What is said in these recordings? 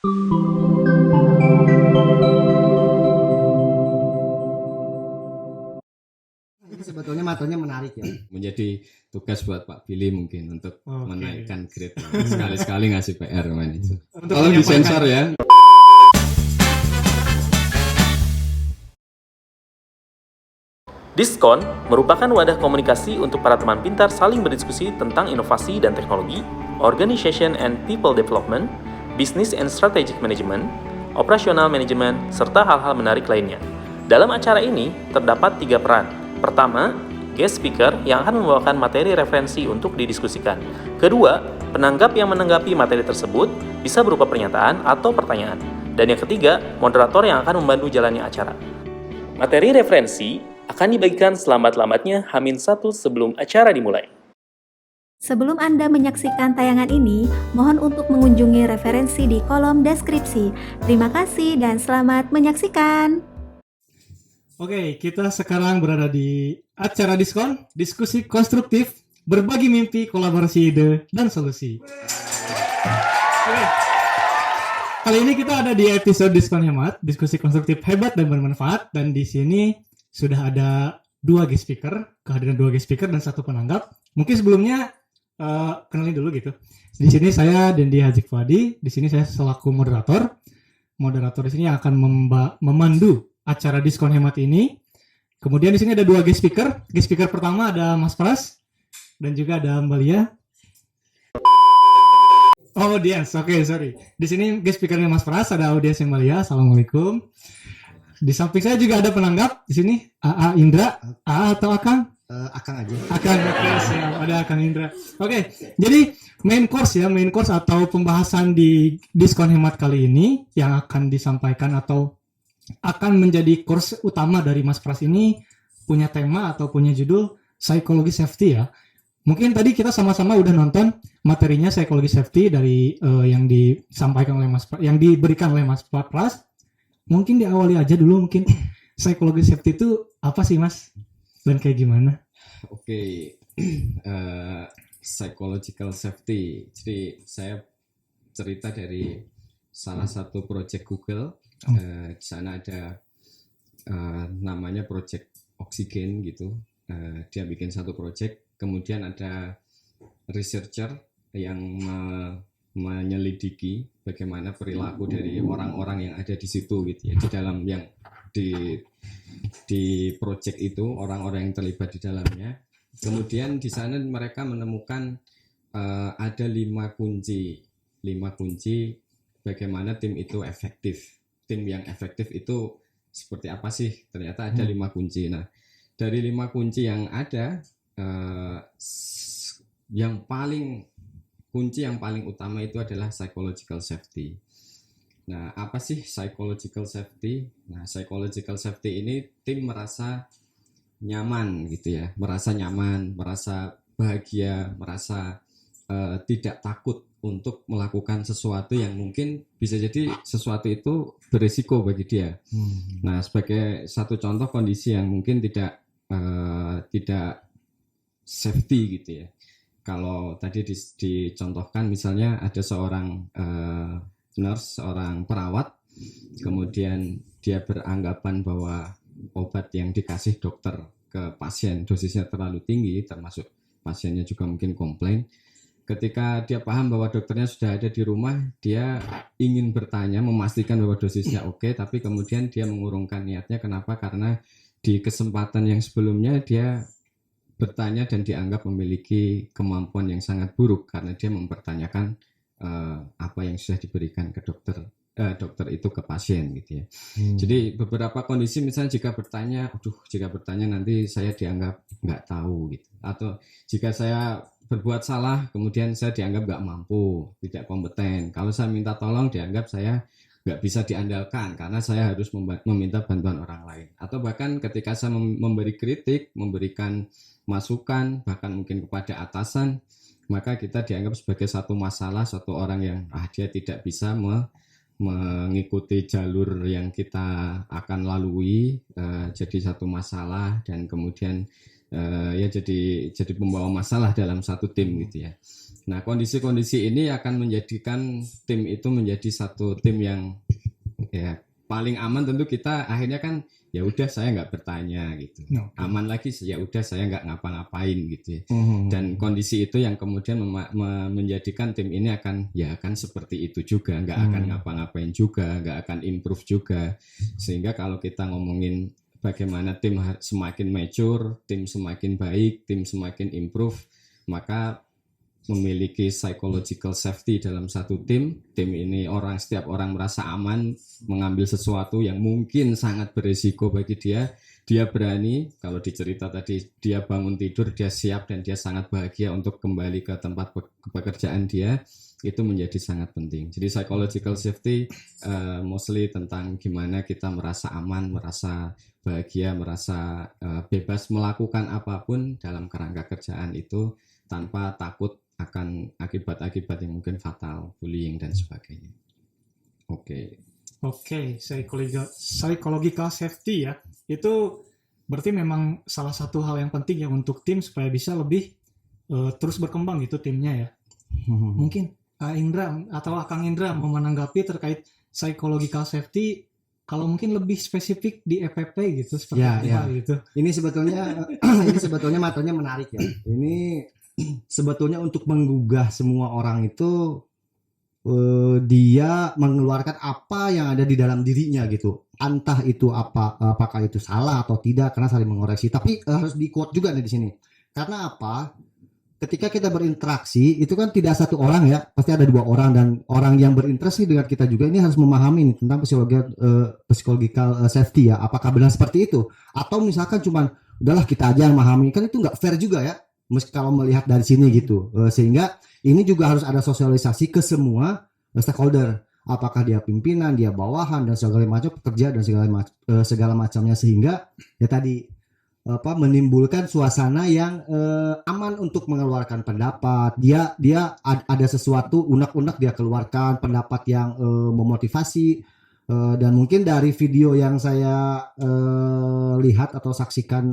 Ini sebetulnya matanya menarik ya. Menjadi tugas buat Pak Billy mungkin untuk menaikkan grade. Hmm. Sekali-sekali ngasih PR manajer. Untuk Tolong disensor ya. Diskon merupakan wadah komunikasi untuk para teman pintar saling berdiskusi tentang inovasi dan teknologi, organization and people development, business and strategic management, operational management, serta hal-hal menarik lainnya. Dalam acara ini, terdapat 3 peran. Pertama, guest speaker yang akan membawakan materi referensi untuk didiskusikan. Kedua, penanggap yang menanggapi materi tersebut bisa berupa pernyataan atau pertanyaan. Dan yang ketiga, moderator yang akan membantu jalannya acara. Materi referensi akan dibagikan selambat-lambatnya H-1 sebelum acara dimulai. Sebelum Anda menyaksikan tayangan ini, mohon untuk mengunjungi referensi di kolom deskripsi. Terima kasih dan selamat menyaksikan. Oke, kita sekarang berada di acara diskon, diskusi konstruktif, berbagi mimpi, kolaborasi ide, dan solusi. Oke. Kali ini kita ada di episode diskon hemat, diskusi konstruktif hebat dan bermanfaat, dan di sini sudah ada 2 guest speaker, kehadiran 2 guest speaker dan 1 penanggap. Mungkin sebelumnya kenalin dulu gitu. Di sini saya Dendi Haji Fuadi, di sini saya selaku moderator. Moderator di sini akan memandu acara diskon hemat ini. Kemudian di sini ada 2 guest speaker. Guest speaker pertama ada Mas Pras dan juga ada Mbak Lia. Oh, audience. Oke, sorry. Di sini guest speakernya Mas Pras, ada audiens Mbak Lia. Assalamualaikum. Di samping saya juga ada penanggap di sini, AA Indra, AA atau Akang? Akang aja. Akang, oke, siap. Ada Akang Indra. Oke, jadi main course atau pembahasan di diskon hemat kali ini yang akan disampaikan atau akan menjadi course utama dari Mas Pras ini punya tema atau punya judul psikologi safety ya. Mungkin tadi kita sama-sama udah nonton materinya psikologi safety dari yang disampaikan oleh Mas Pras, yang diberikan oleh Mas Pras. Mungkin diawali aja dulu mungkin psikologi safety itu apa sih Mas? Dan kayak gimana? Oke, psychological safety. Jadi saya cerita dari salah satu project Google. Di sana ada namanya project oksigen gitu. Dia bikin satu project. Kemudian ada researcher yang menyelidiki bagaimana perilaku dari orang-orang yang ada di situ gitu ya, di dalam yang di project itu, orang-orang yang terlibat di dalamnya. Kemudian di sana mereka menemukan ada 5 kunci bagaimana tim itu efektif. Tim yang efektif itu seperti apa sih? Ternyata ada 5 kunci. Nah, dari 5 kunci yang ada, kunci yang paling utama itu adalah psychological safety. Nah, apa sih psychological safety? Nah, psychological safety ini tim merasa nyaman gitu ya, merasa nyaman, merasa bahagia, merasa tidak takut untuk melakukan sesuatu yang mungkin bisa jadi sesuatu itu berisiko bagi dia. Nah, sebagai satu contoh kondisi yang mungkin tidak safety gitu ya. Kalau tadi dicontohkan misalnya ada seorang nurse, seorang perawat, kemudian dia beranggapan bahwa obat yang dikasih dokter ke pasien dosisnya terlalu tinggi, termasuk pasiennya juga mungkin komplain. Ketika dia paham bahwa dokternya sudah ada di rumah, dia ingin bertanya, memastikan bahwa dosisnya oke, tapi kemudian dia mengurungkan niatnya. Kenapa? Karena di kesempatan yang sebelumnya dia bertanya dan dianggap memiliki kemampuan yang sangat buruk karena dia mempertanyakan apa yang sudah diberikan ke dokter itu ke pasien gitu ya. Jadi beberapa kondisi misalnya jika bertanya nanti saya dianggap nggak tahu gitu, atau jika saya berbuat salah kemudian saya dianggap nggak mampu, tidak kompeten. Kalau saya minta tolong dianggap saya nggak bisa diandalkan karena saya harus meminta bantuan orang lain. Atau bahkan ketika saya memberi kritik, memberikan masukan, bahkan mungkin kepada atasan, maka kita dianggap sebagai satu masalah, satu orang yang dia tidak bisa mengikuti jalur yang kita akan lalui, jadi satu masalah, dan kemudian ya jadi pembawa masalah dalam satu tim gitu ya. Nah, kondisi-kondisi ini akan menjadikan tim itu menjadi satu tim yang ya paling aman. Tentu kita akhirnya kan ya udah saya nggak bertanya gitu, aman lagi ya udah saya nggak ngapa-ngapain gitu ya. Dan kondisi itu yang kemudian menjadikan tim ini akan seperti itu juga, nggak akan ngapa-ngapain juga, nggak akan improve juga. Sehingga kalau kita ngomongin bagaimana tim semakin mature, tim semakin baik, tim semakin improve, maka memiliki psychological safety dalam satu tim ini setiap orang merasa aman mengambil sesuatu yang mungkin sangat berisiko bagi dia berani, kalau dicerita tadi dia bangun tidur, dia siap dan dia sangat bahagia untuk kembali ke tempat pekerjaan dia, itu menjadi sangat penting. Jadi psychological safety mostly tentang gimana kita merasa aman, merasa bahagia, merasa bebas melakukan apapun dalam kerangka kerjaan itu tanpa takut akan akibat-akibat yang mungkin fatal, bullying dan sebagainya. Oke, psychological safety ya. Itu berarti memang salah satu hal yang penting ya untuk tim supaya bisa lebih terus berkembang gitu timnya ya. Mungkin Indra atau Kang Indra mau menanggapi terkait psychological safety, kalau mungkin lebih spesifik di EPP gitu seperti apa gitu. Ini sebetulnya matanya menarik ya. Ini sebetulnya untuk menggugah semua orang itu dia mengeluarkan apa yang ada di dalam dirinya gitu. Entah itu apakah itu salah atau tidak, karena saling mengoreksi. Tapi harus di-quote juga nih di sini. Karena apa? Ketika kita berinteraksi itu kan tidak satu orang ya, pasti ada dua orang, dan orang yang berinteraksi dengan kita juga ini harus memahami tentang psychological safety ya. Apakah benar seperti itu? Atau misalkan cuman udahlah kita aja yang memahami, kan itu nggak fair juga ya. Kalau melihat dari sini gitu, sehingga ini juga harus ada sosialisasi ke semua stakeholder, apakah dia pimpinan, dia bawahan dan segala macam pekerja dan segala macamnya, sehingga ya tadi menimbulkan suasana yang aman untuk mengeluarkan pendapat. Dia ada sesuatu unek-unek dia keluarkan pendapat yang memotivasi, dan mungkin dari video yang saya lihat atau saksikan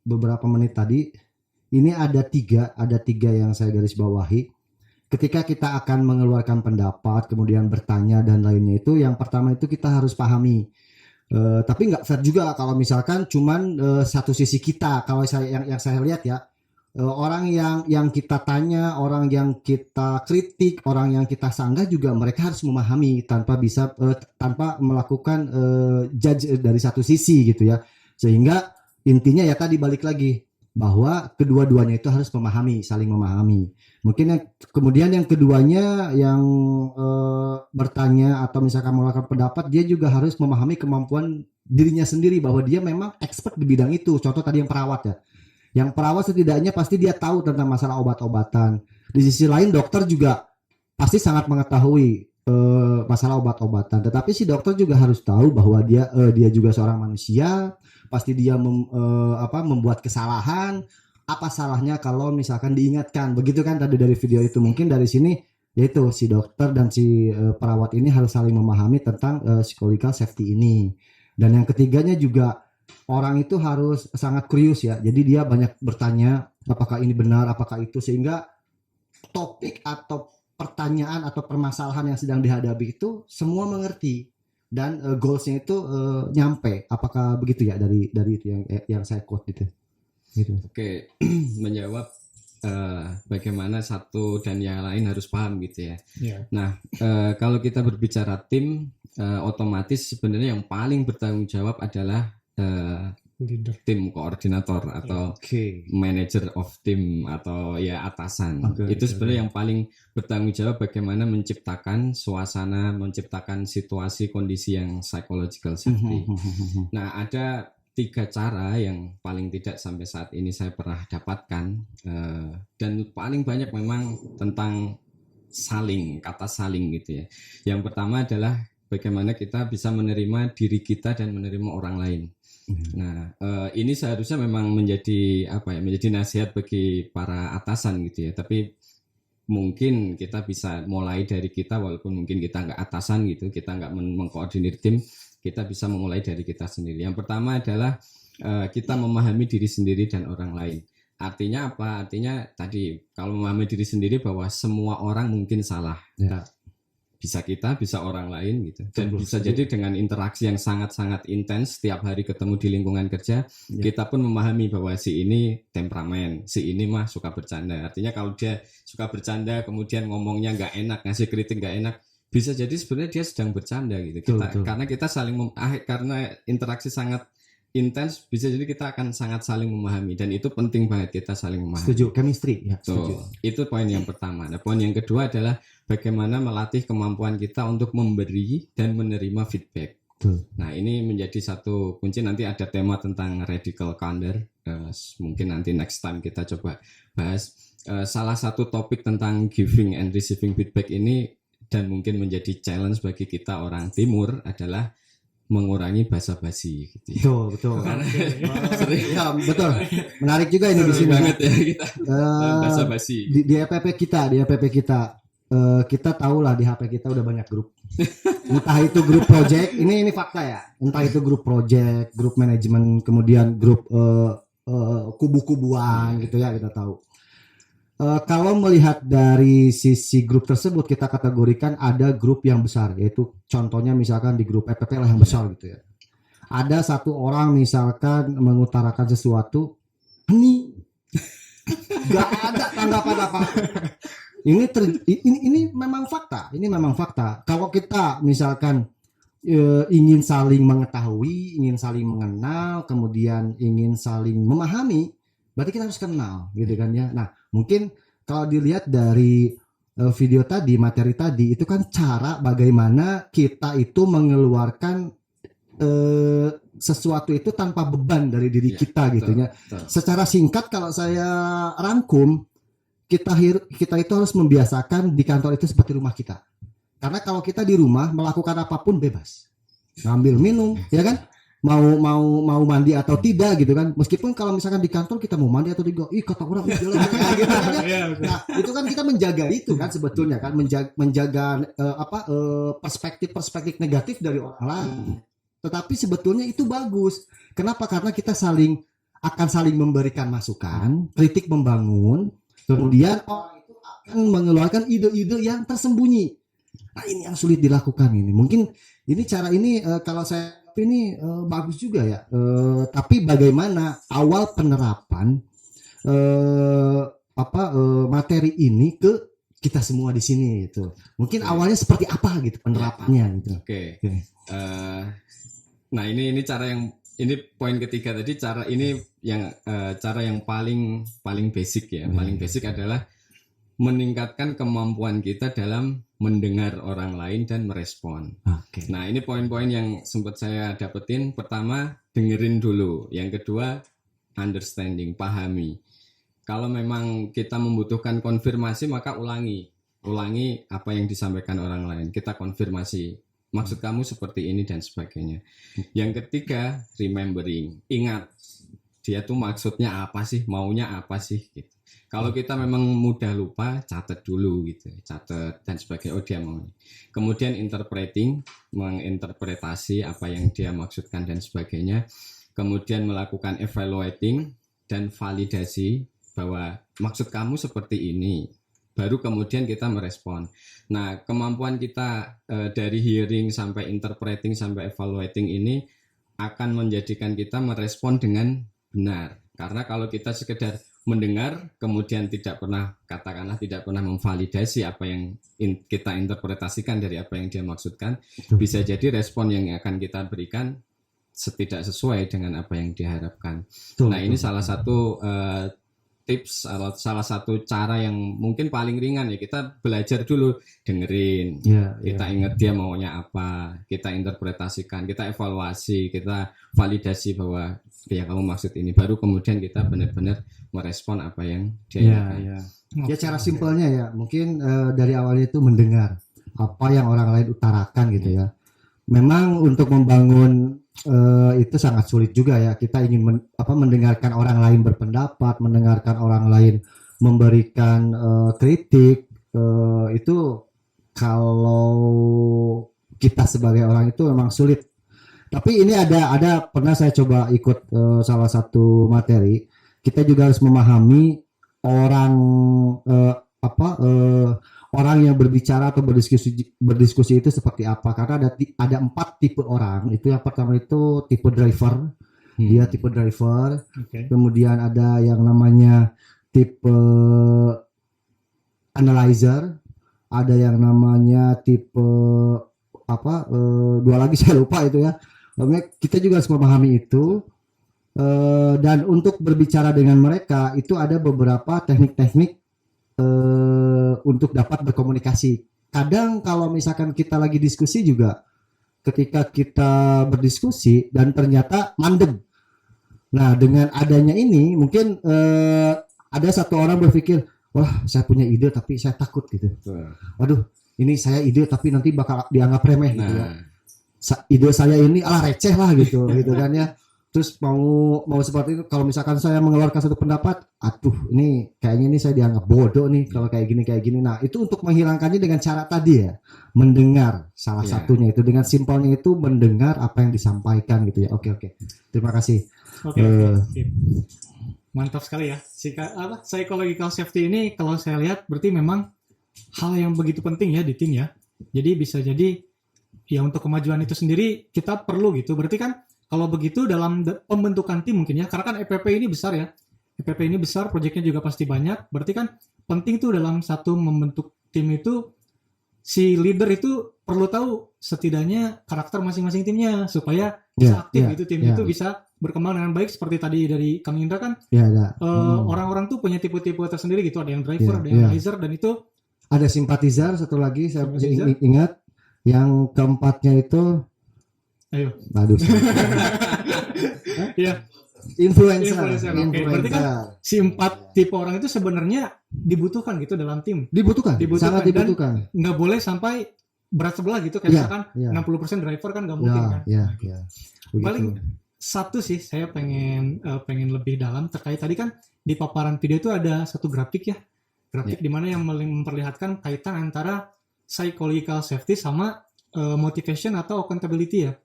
beberapa menit tadi. Ini ada tiga yang saya garis bawahi. Ketika kita akan mengeluarkan pendapat, kemudian bertanya dan lainnya itu, yang pertama itu kita harus pahami. Tapi nggak fair juga kalau misalkan cuman satu sisi kita. Kalau yang saya lihat ya, orang yang kita tanya, orang yang kita kritik, orang yang kita sanggah juga mereka harus memahami tanpa melakukan judge dari satu sisi gitu ya. Sehingga intinya ya tadi balik lagi, bahwa kedua-duanya itu harus saling memahami. Mungkin kemudian yang keduanya yang bertanya atau misalkan melakukan pendapat, dia juga harus memahami kemampuan dirinya sendiri bahwa dia memang expert di bidang itu. Contoh tadi yang perawat ya. Yang perawat setidaknya pasti dia tahu tentang masalah obat-obatan. Di sisi lain dokter juga pasti sangat mengetahui masalah obat-obatan. Tetapi si dokter juga harus tahu bahwa dia juga seorang manusia. Pasti dia membuat kesalahan. Apa salahnya kalau misalkan diingatkan, begitu kan tadi dari video itu. Mungkin dari sini yaitu si dokter dan si perawat ini harus saling memahami tentang psychological safety ini. Dan yang ketiganya juga orang itu harus sangat curious ya. Jadi dia banyak bertanya apakah ini benar, apakah itu, sehingga topik atau pertanyaan atau permasalahan yang sedang dihadapi itu semua mengerti. Dan goalsnya itu nyampe. Apakah begitu ya dari itu yang saya quote gitu. Oke, menjawab bagaimana satu dan yang lain harus paham gitu ya. Nah, kalau kita berbicara tim, otomatis sebenarnya yang paling bertanggung jawab adalah leader, tim koordinator atau manager of team atau ya atasan. Itu sebenarnya yang paling bertanggung jawab bagaimana menciptakan suasana, menciptakan situasi kondisi yang psychological safety. Nah, ada 3 cara yang paling tidak sampai saat ini saya pernah dapatkan, dan paling banyak memang tentang kata saling gitu ya. Yang pertama adalah bagaimana kita bisa menerima diri kita dan menerima orang lain. Nah, ini seharusnya memang menjadi nasihat bagi para atasan gitu ya. Tapi mungkin kita bisa mulai dari kita, walaupun mungkin kita nggak atasan gitu, kita nggak mengkoordinir tim, kita bisa memulai dari kita sendiri. Yang pertama adalah kita memahami diri sendiri dan orang lain. Artinya apa? Artinya tadi kalau memahami diri sendiri bahwa semua orang mungkin salah. Ya. Bisa kita, bisa orang lain gitu. Dan Betul. bisa jadi dengan interaksi yang sangat-sangat intens setiap hari ketemu di lingkungan kerja, Ya. kita pun memahami bahwa si ini temperamen, si ini mah suka bercanda. Artinya kalau dia suka bercanda kemudian ngomongnya nggak enak, ngasih kritik nggak enak, bisa jadi sebenarnya dia sedang bercanda gitu. Betul. Karena kita saling karena interaksi sangat intens, bisa jadi kita akan sangat saling memahami, dan itu penting banget kita saling memahami. Setuju, chemistry ya, setuju. Itu poin yang pertama. Nah, poin yang kedua adalah bagaimana melatih kemampuan kita untuk memberi dan menerima feedback. Betul. Nah, ini menjadi satu kunci. Nanti ada tema tentang radical candor. Mungkin nanti next time kita coba bahas. Salah satu topik tentang giving and receiving feedback ini, dan mungkin menjadi challenge bagi kita orang timur, adalah mengurangi basa-basi gitu. Betul. Sering Ya, betul. Menarik juga ini di sini. banget ya kita Eh, basa-basi. di EPP kita kita tahu lah di HP kita udah banyak grup. Entah itu grup project, ini fakta ya. Entah itu grup project, grup manajemen, kemudian grup kubu-kubuan gitu ya, kita tahu. Kalau melihat dari sisi grup tersebut, kita kategorikan ada grup yang besar, yaitu contohnya misalkan di grup EPP lah yang besar gitu ya. Ada satu orang misalkan mengutarakan sesuatu, ini gak ada tanggapan apa. Ini memang fakta. Ini memang fakta. Kalau kita misalkan ingin saling mengetahui, ingin saling mengenal, kemudian ingin saling memahami, berarti kita harus kenal, gitu kan ya. Nah, mungkin kalau dilihat dari video tadi, materi tadi, itu kan cara bagaimana kita itu mengeluarkan sesuatu itu tanpa beban dari diri kita gitu ya. Secara singkat kalau saya rangkum, kita itu harus membiasakan di kantor itu seperti rumah kita. Karena kalau kita di rumah melakukan apapun bebas, ngambil minum, ya kan, mau mandi atau tidak gitu kan. Meskipun kalau misalkan di kantor kita mau mandi atau tidak, kata orang gitu kan. Nah, itu kan kita menjaga itu kan sebetulnya kan, menjaga perspektif negatif dari orang lain. Tetapi sebetulnya itu bagus. Kenapa? Karena kita akan saling memberikan masukan, kritik membangun. Kemudian orang itu akan mengeluarkan ide-ide yang tersembunyi. Nah, ini yang sulit dilakukan ini. Mungkin ini cara ini kalau saya ini bagus juga ya. Tapi bagaimana awal penerapan materi ini ke kita semua di sini gitu. Mungkin awalnya seperti apa gitu penerapannya gitu. Oke. Nah, ini poin ketiga tadi, cara yang paling basic ya. Paling basic adalah meningkatkan kemampuan kita dalam mendengar orang lain dan merespon. Oke. Nah, ini poin-poin yang sempat saya dapetin. Pertama, dengerin dulu. Yang kedua, understanding, pahami. Kalau memang kita membutuhkan konfirmasi, maka ulangi apa yang disampaikan orang lain. Kita konfirmasi, maksud kamu seperti ini dan sebagainya. Yang ketiga, remembering. Ingat, dia tuh maksudnya apa sih, maunya apa sih gitu. Kalau kita memang mudah lupa, catat dulu gitu, catat dan sebagainya. Oh, dia mau. Kemudian interpreting, menginterpretasi apa yang dia maksudkan dan sebagainya. Kemudian melakukan evaluating dan validasi bahwa maksud kamu seperti ini. Baru kemudian kita merespon. Nah, kemampuan kita dari hearing sampai interpreting sampai evaluating ini akan menjadikan kita merespon dengan benar. Karena kalau kita sekedar mendengar kemudian tidak pernah memvalidasi apa yang kita interpretasikan dari apa yang dia maksudkan, bisa jadi respon yang akan kita berikan tidak sesuai dengan apa yang diharapkan. Ini salah satu tips, salah satu cara yang mungkin paling ringan ya. Kita belajar dulu, dengerin, kita ingat dia maunya apa, kita interpretasikan, kita evaluasi, kita validasi bahwa ya kamu maksud ini, baru kemudian kita benar-benar merespon apa yang dia inginkan. Ya cara simpelnya ya, mungkin dari awalnya itu mendengar apa yang orang lain utarakan gitu ya. Memang untuk membangun itu sangat sulit juga ya. Kita ingin mendengarkan orang lain berpendapat, mendengarkan orang lain memberikan kritik, itu kalau kita sebagai orang itu memang sulit. Tapi ini ada pernah saya coba ikut salah satu materi. Kita juga harus memahami orang eh, apa orang yang berbicara atau berdiskusi itu seperti apa. Karena ada 4 tipe orang. Itu yang pertama itu tipe driver. Dia tipe driver. Oke. Kemudian ada yang namanya tipe analyzer. Ada yang namanya tipe apa? Dua lagi saya lupa itu ya. Makanya kita juga harus memahami itu. Dan untuk berbicara dengan mereka itu ada beberapa teknik-teknik untuk dapat berkomunikasi. Kadang kalau misalkan kita lagi diskusi juga, ketika kita berdiskusi dan ternyata mandek. Nah, dengan adanya ini mungkin ada satu orang berpikir, wah saya punya ide tapi saya takut gitu. Waduh, ini saya ide tapi nanti bakal dianggap remeh gitu ya. Ide saya ini receh lah gitu, gitu kan ya. Terus mau seperti itu, kalau misalkan saya mengeluarkan satu pendapat, aduh ini kayaknya ini saya dianggap bodoh nih kalau kayak gini. Nah itu untuk menghilangkannya dengan cara tadi ya, mendengar salah satunya itu dengan simpelnya itu mendengar apa yang disampaikan gitu ya. Oke. Terima kasih. Oke. Sip. Mantap sekali ya. Psychological safety ini kalau saya lihat berarti memang hal yang begitu penting ya di tim ya. Jadi bisa jadi ya untuk kemajuan itu sendiri kita perlu gitu. Berarti kan kalau begitu dalam pembentukan tim mungkin ya, karena kan EPP ini besar ya. EPP ini besar, proyeknya juga pasti banyak. Berarti kan penting tuh dalam satu membentuk tim itu si leader itu perlu tahu setidaknya karakter masing-masing timnya supaya bisa aktif gitu tim itu bisa berkembang dengan baik seperti tadi dari Kang Indra kan. Orang-orang tuh punya tipe-tipe tersendiri gitu, ada yang driver, ada yang analyzer dan itu ada simpatizer satu lagi saya masih ingat. Yang keempatnya itu aduh. ya influencer. Okay. Berarti kan si 4 tipe orang itu sebenarnya dibutuhkan gitu dalam tim. Dibutuhkan. Sangat dibutuhkan. Nggak boleh sampai berat sebelah gitu kayak misalkan 60% driver kan nggak mungkin kan. Paling satu sih saya pengen lebih dalam terkait tadi kan di paparan video itu ada satu grafik di mana yang memperlihatkan kaitan antara psychological safety sama motivation atau accountability ya.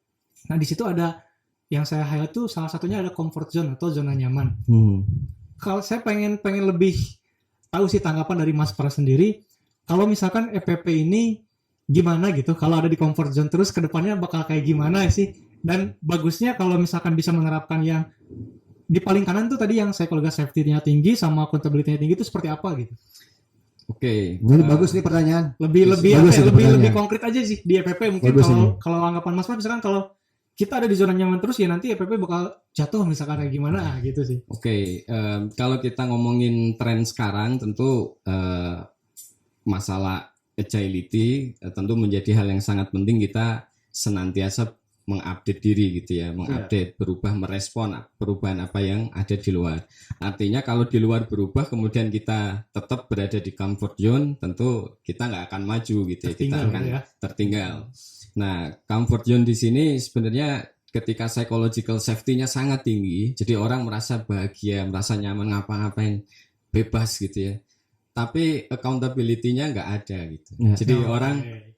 Nah di situ ada yang saya highlight tuh salah satunya ada comfort zone atau zona nyaman. Kalau saya pengen lebih tahu sih tanggapan dari Mas Pras sendiri. Kalau misalkan EPP ini gimana gitu? Kalau ada di comfort zone terus kedepannya bakal kayak gimana sih? Dan bagusnya kalau misalkan bisa menerapkan yang di paling kanan tuh tadi yang psychological safety-nya tinggi sama accountability-nya tinggi itu seperti apa gitu? Oke. Ini bagus nih pertanyaan. Lebih konkret aja sih di EPP mungkin kalau anggapan Mas Pras misalkan kalau kita ada di zona nyaman terus ya nanti EPP bakal jatuh misalkan kayak gimana gitu sih. Oke, kalau kita ngomongin tren sekarang tentu masalah agility tentu menjadi hal yang sangat penting kita senantiasa mengupdate diri gitu ya, mengupdate, berubah, merespon perubahan apa yang ada di luar. Artinya kalau di luar berubah kemudian kita tetap berada di comfort zone, tentu kita nggak akan maju gitu ya, kita akan tertinggal. Nah, comfort zone di sini sebenarnya ketika psychological safety-nya sangat tinggi, jadi orang merasa bahagia, merasa nyaman ngapa-ngapain, bebas gitu ya. Tapi accountability-nya nggak ada gitu. Jadi orang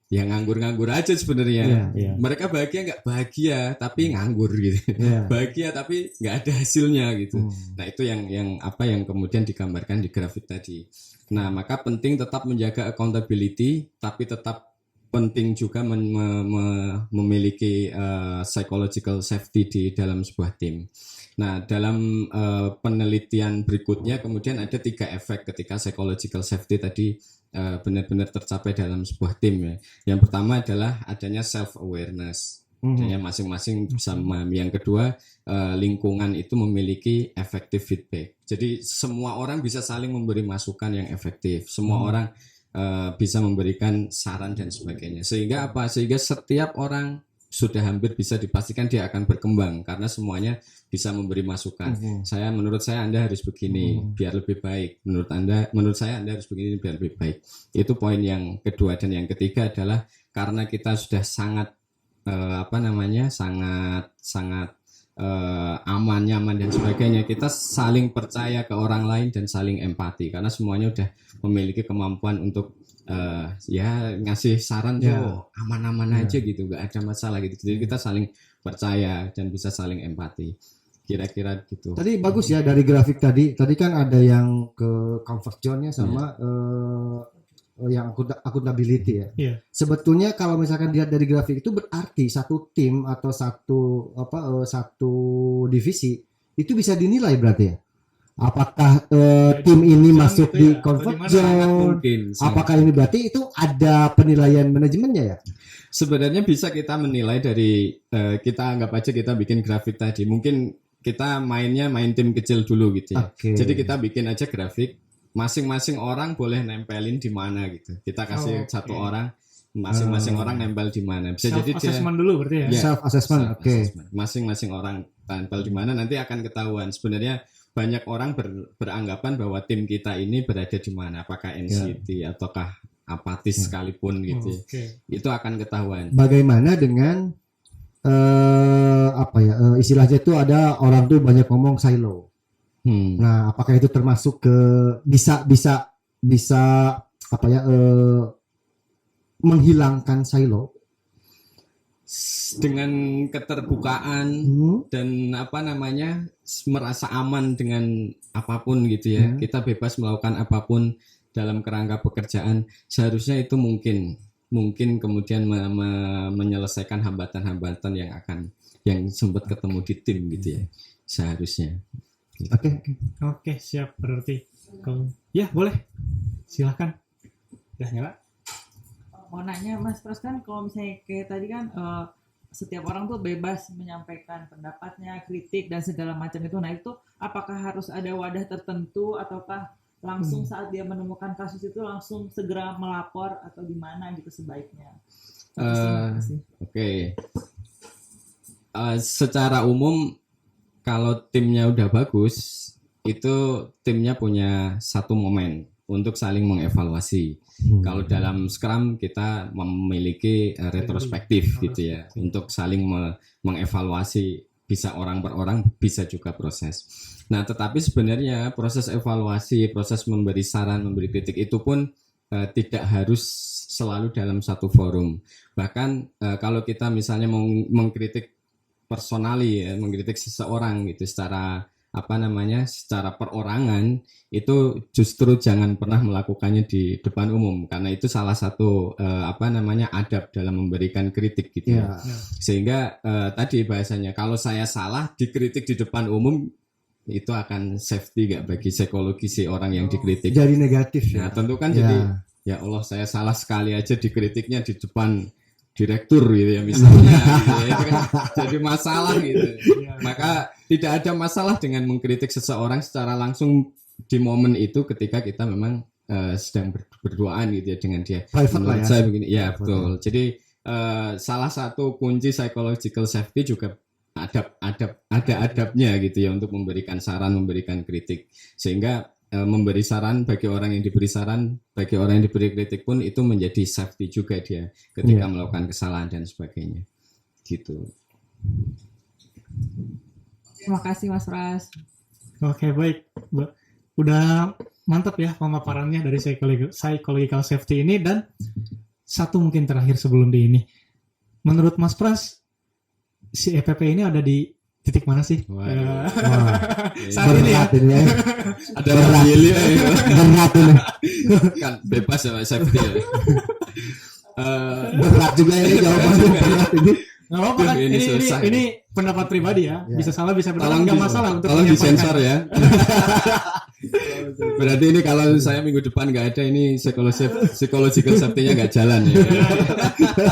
yang nganggur-nganggur aja sebenarnya. Mereka bahagia nggak bahagia, tapi nganggur gitu. Bahagia tapi nggak ada hasilnya gitu. Nah itu yang apa yang kemudian digambarkan di grafik tadi. Nah maka penting tetap menjaga accountability, tapi tetap penting juga memiliki psychological safety di dalam sebuah tim. Nah, dalam penelitian berikutnya kemudian ada 3 efek ketika psychological safety tadi benar-benar tercapai dalam sebuah tim ya. Yang pertama adalah adanya self awareness. Adanya masing-masing bisa memahami. Yang kedua, lingkungan itu memiliki effective feedback. Jadi semua orang bisa saling memberi masukan yang efektif. Semua orang bisa memberikan saran dan sebagainya. Sehingga apa? Sehingga setiap orang sudah hampir bisa dipastikan dia akan berkembang karena semuanya bisa memberi masukan. Menurut saya Anda harus begini biar lebih baik. Menurut saya Anda harus begini biar lebih baik. Itu poin yang kedua. Dan yang ketiga adalah karena kita sudah sangat sangat aman, nyaman dan sebagainya, kita saling percaya ke orang lain dan saling empati karena semuanya udah memiliki kemampuan untuk ya ngasih saran Ya. tuh aman-aman Ya. aja gitu, nggak ada masalah gitu. Jadi kita saling percaya dan bisa saling empati. Kira-kira gitu. Tadi bagus ya dari grafik tadi. Tadi kan ada yang ke comfort zone-nya sama yang accountability ya. Iya. Sebetulnya kalau misalkan dilihat dari grafik itu berarti satu tim atau satu divisi itu bisa dinilai berarti ya. Apakah tim ini zone masuk gitu di ya, atau comfort di mana? zone? Mungkin. Apakah ini berarti itu ada penilaian manajemennya ya? Sebenarnya bisa kita menilai dari kita anggap aja kita bikin grafik tadi. Mungkin kita main tim kecil dulu gitu ya. Oke. Jadi kita bikin aja grafik, masing-masing orang boleh nempelin di mana gitu. Kita kasih Oke. satu orang, masing-masing orang nempel di mana. Bisa jadi dia Self-assessment dulu berarti ya. Ya. Self assessment. Oke. self-assessment. Masing-masing orang tempel di mana nanti akan ketahuan. Sebenarnya banyak orang beranggapan bahwa tim kita ini berada di mana, apakah NCT ataukah apatis sekalipun gitu. ya. Oke. Itu akan ketahuan. Bagaimana dengan istilahnya itu ada orang tuh banyak ngomong silo. Nah, apakah itu termasuk ke bisa menghilangkan silo? Dengan keterbukaan dan merasa aman dengan apapun gitu ya. Kita bebas melakukan apapun dalam kerangka pekerjaan. Seharusnya itu mungkin kemudian menyelesaikan hambatan-hambatan yang sempat ketemu di tim gitu ya. Seharusnya. Oke. Siap berarti. Ya, boleh. Silahkan. Udah nyala? Mau nanya Mas Pras, kan kalau misalnya kayak tadi kan setiap orang tuh bebas menyampaikan pendapatnya, kritik dan segala macam itu. Nah itu apakah harus ada wadah tertentu ataukah langsung saat dia menemukan kasus itu langsung segera melapor atau gimana gitu sebaiknya? Oke. Secara umum kalau timnya udah bagus, itu timnya punya satu momen untuk saling mengevaluasi. Kalau dalam Scrum kita memiliki retrospektif gitu ya, untuk saling mengevaluasi, bisa orang per orang, bisa juga proses. Nah, tetapi sebenarnya proses evaluasi, proses memberi saran, memberi kritik itu pun tidak harus selalu dalam satu forum. Bahkan kalau kita misalnya mengkritik personali ya, mengkritik seseorang gitu secara secara perorangan, itu justru jangan pernah melakukannya di depan umum, karena itu salah satu adab dalam memberikan kritik gitu ya. Sehingga tadi bahasanya kalau saya salah dikritik di depan umum, itu akan safety gak bagi psikologi si orang yang dikritik. Jadi negatif Nah, ya. tentu kan jadi ya Allah, saya salah sekali aja dikritiknya di depan direktur gitu ya misalnya gitu ya. Itu kan jadi masalah gitu. Maka tidak ada masalah dengan mengkritik seseorang secara langsung di momen itu ketika kita memang sedang berduaan gitu ya dengan dia. Private lah Menurut ya. saya begini, ya betul. Jadi salah satu kunci psychological safety juga ada adabnya gitu ya, untuk memberikan saran, memberikan kritik, sehingga memberi saran bagi orang yang diberi saran, bagi orang yang diberi kritik pun itu menjadi safety juga dia ketika melakukan kesalahan dan sebagainya gitu. Terima kasih Mas Pras. Oke, baik. Udah mantap ya pemaparannya dari psychological safety ini. Dan satu mungkin terakhir sebelum di ini, menurut Mas Pras, si EPP ini ada di titik mana sih? Waduh. Saat ini ya. Berat ini ya. Ada Brazili ya, Berat ini. kan bebas ya safety ya. Berat juga ini jawabannya berat ini. Nggak apa-apa kan? Ini susah. Ini pendapat pribadi ya. Bisa salah, bisa benar. Tolong Nggak masalah untuk tolong menyampaikan. disensor ya. Berarti ini kalau saya minggu depan nggak ada, ini psychological safety-nya nggak jalan ya.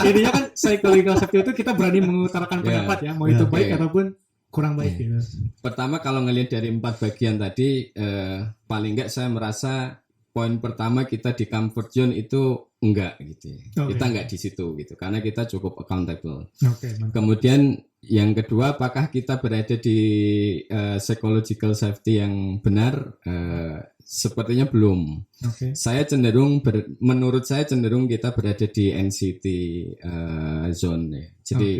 Intinya kan psychological safety itu kita berani mengutarakan pendapat ya, mau itu Oke. baik ataupun kurang baik gitu. Pertama kalau ngelihat dari 4 bagian tadi, paling nggak saya merasa poin pertama kita di comfort zone itu enggak gitu ya. Oke. Kita enggak di situ gitu, karena kita cukup accountable. Oke, mantap. Kemudian yang kedua, apakah kita berada di psychological safety yang benar? Sepertinya belum. Oke. Menurut saya cenderung kita berada di NCT zone ya. Jadi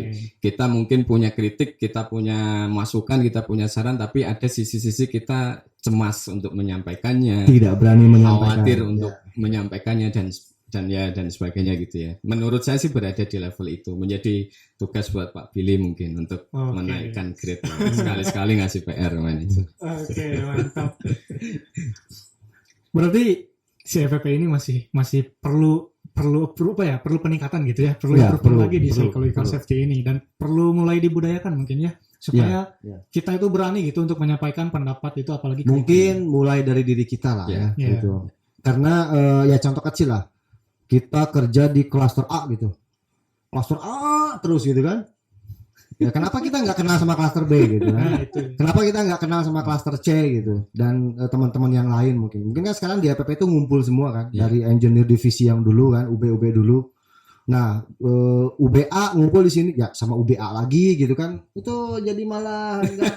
kita mungkin punya kritik, kita punya masukan, kita punya saran, tapi ada sisi-sisi kita cemas untuk menyampaikannya, Tidak berani menyampaikan. khawatir untuk menyampaikannya dan dan sebagainya gitu ya. Menurut saya sih berada di level itu, menjadi tugas buat Pak Billy mungkin untuk Oke. menaikkan grade sekali-sekali ngasih PR manajer. Oke, mantap. Berarti si FPP ini masih perlu apa ya? Perlu peningkatan gitu ya. Perlu Ya, improvement lagi di perlu, psychological perlu. safety ini, dan perlu mulai dibudayakan mungkin ya, supaya Ya. kita itu berani gitu untuk menyampaikan pendapat itu, apalagi Mungkin mulai dari diri kita lah Ya. ya, gitu. Karena ya contoh kecil lah, kita kerja di klaster A gitu, klaster A terus gitu kan. Ya kenapa kita nggak kenal sama klaster B gitu kan? Nah, itu. Kenapa kita nggak kenal sama klaster C gitu, dan teman-teman yang lain mungkin kan sekarang di APP itu ngumpul semua kan, Ya. dari engineer divisi yang dulu kan, UB dulu. Nah, UBA ngumpul di sini ya sama UBA lagi gitu kan, itu jadi malah nggak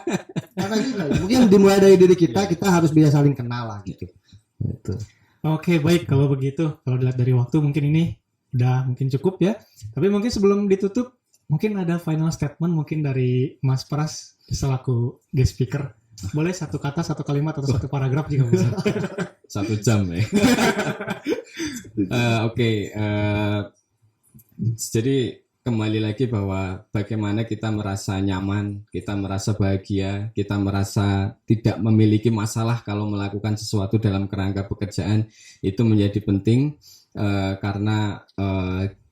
karena juga mungkin dimulai dari diri kita harus bisa saling kenal lah gitu. Gitu. Oke, baik kalau begitu. Kalau dilihat dari waktu mungkin ini udah mungkin cukup ya. Tapi mungkin sebelum ditutup, mungkin ada final statement mungkin dari Mas Pras selaku guest speaker. Boleh satu kata, satu kalimat, atau satu paragraf juga bisa. 1 jam ya. Oke, jadi kembali lagi bahwa bagaimana kita merasa nyaman, kita merasa bahagia, kita merasa tidak memiliki masalah kalau melakukan sesuatu dalam kerangka pekerjaan, itu menjadi penting. Karena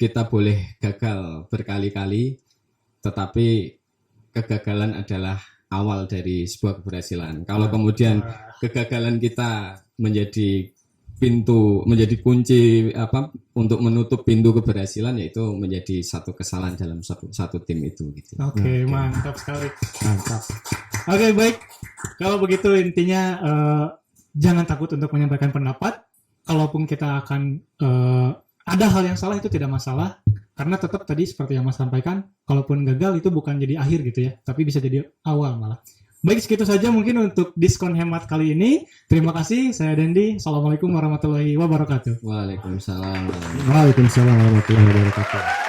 kita boleh gagal berkali-kali, tetapi kegagalan adalah awal dari sebuah keberhasilan. Kalau kemudian kegagalan kita menjadi kunci untuk menutup pintu keberhasilan, yaitu menjadi satu kesalahan dalam satu tim itu gitu. Oke, mantap sekali. Mantap. Oke, baik. Kalau begitu intinya jangan takut untuk menyampaikan pendapat. Kalaupun kita akan ada hal yang salah, itu tidak masalah, karena tetap tadi seperti yang Mas sampaikan, kalaupun gagal itu bukan jadi akhir gitu ya, tapi bisa jadi awal malah. Baik, segitu saja mungkin untuk diskon hemat kali ini. Terima kasih, saya Dendi. Assalamualaikum warahmatullahi wabarakatuh. Waalaikumsalam. Waalaikumsalam warahmatullahi wabarakatuh.